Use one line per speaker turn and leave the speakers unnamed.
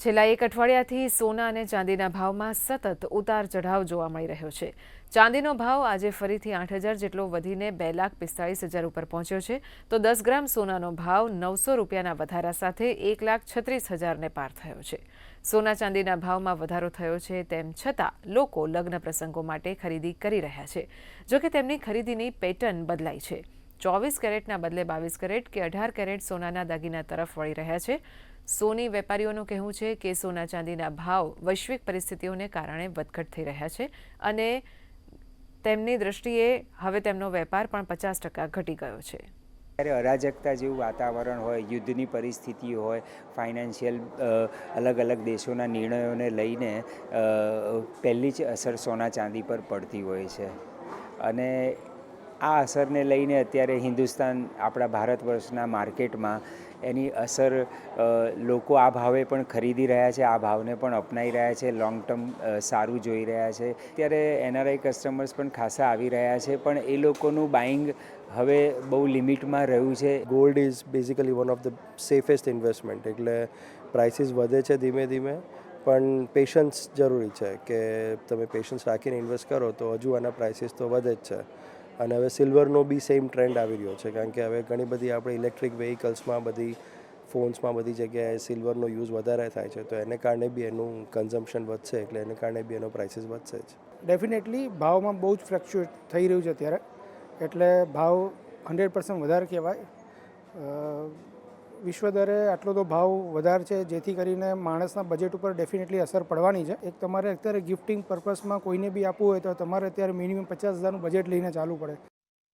છેલ્લા એક અઠવાડિયાથી સોના અને ચાંદીના ભાવમાં સતત ઉતાર ચઢાવ જોવા મળી રહ્યો છે. ચાંદીનો ભાવ આજે ફરીથી 8,000 જેટલો વધીને 2,45,000 ઉપર પહોંચ્યો છે, તો 10 ગ્રામ સોનાનો ભાવ 900 રૂપિયાના વધારા સાથે 1,36,000ને પાર થયો છે. સોના ચાંદીના ભાવમાં વધારો થયો છે, તેમ છતાં લોકો લગ્ન પ્રસંગો માટે ખરીદી કરી રહ્યા છે. જોકે તેમની ખરીદીની પેટર્ન બદલાઈ છે. 24 કેરેટના બદલે 22 કેરેટ કે 18 કેરેટ સોનાના દાગીના તરફ વળી રહ્યા છે. સોની વેપારીઓનું કહેવું છે કે સોના ચાંદીના ભાવ વૈશ્વિક પરિસ્થિતિઓને કારણે વધઘટ થઈ રહ્યા છે અને તેમની દ્રષ્ટિએ હવે તેમનો વેપાર પણ 50% ઘટી ગયો છે.
ત્યારે અરાજકતા જેવું વાતાવરણ હોય, યુદ્ધની પરિસ્થિતિ હોય, ફાઇનાન્શિયલ અલગ અલગ દેશોના નિર્ણયોને લઈને પહેલી જ અસર સોના ચાંદી પર પડતી હોય છે. અને આ અસરને લઈને અત્યારે હિન્દુસ્તાન, આપણા ભારત વર્ષના માર્કેટમાં એની અસર લોકો આ ભાવે પણ ખરીદી રહ્યા છે, આ ભાવને પણ અપનાવી રહ્યા છે, લોંગ ટર્મ સારું જોઈ રહ્યા છે. ત્યારે NRI કસ્ટમર્સ પણ ખાસા આવી રહ્યા છે, પણ એ લોકોનું બાઇંગ હવે બહુ લિમિટમાં રહ્યું છે.
Gold is basically one of the safest investment, એટલે પ્રાઇસીસ વધે છે ધીમે ધીમે, પણ પેશન્સ જરૂરી છે કે તમે પેશન્સ રાખીને ઇન્વેસ્ટ કરો તો હજુ આના પ્રાઇસીસ તો વધે જ છે. અને હવે સિલ્વરનો બી સેમ ટ્રેન્ડ આવી રહ્યો છે, કારણ કે હવે ઘણી બધી આપણે ઇલેક્ટ્રિક વ્હીકલ્સમાં, બધી ફોન્સમાં, બધી જગ્યાએ સિલ્વરનો યુઝ વધારે થાય છે, તો એને કારણે બી એનું કન્ઝમ્પશન વધશે, એટલે એને કારણે બી એનો પ્રાઇસીસ વધશે જ.
ડેફિનેટલી ભાવમાં બહુ જ ફ્લક્ચ્યુએટ થઈ રહ્યું છે અત્યારે, એટલે ભાવ 100% વધારે કહેવાય. વિશ્વ દરે આટલો તો ભાવ વધારે છે, જેથી કરીને માણસના બજેટ ઉપર ડેફિનેટલી અસર પડવાની છે. એક તમારે અત્યારે ગિફ્ટિંગ પર્પઝમાં કોઈને બી આપવું હોય તો તમારે અત્યારે મિનિમમ 50,000નું બજેટ લઈને ચાલવું પડે.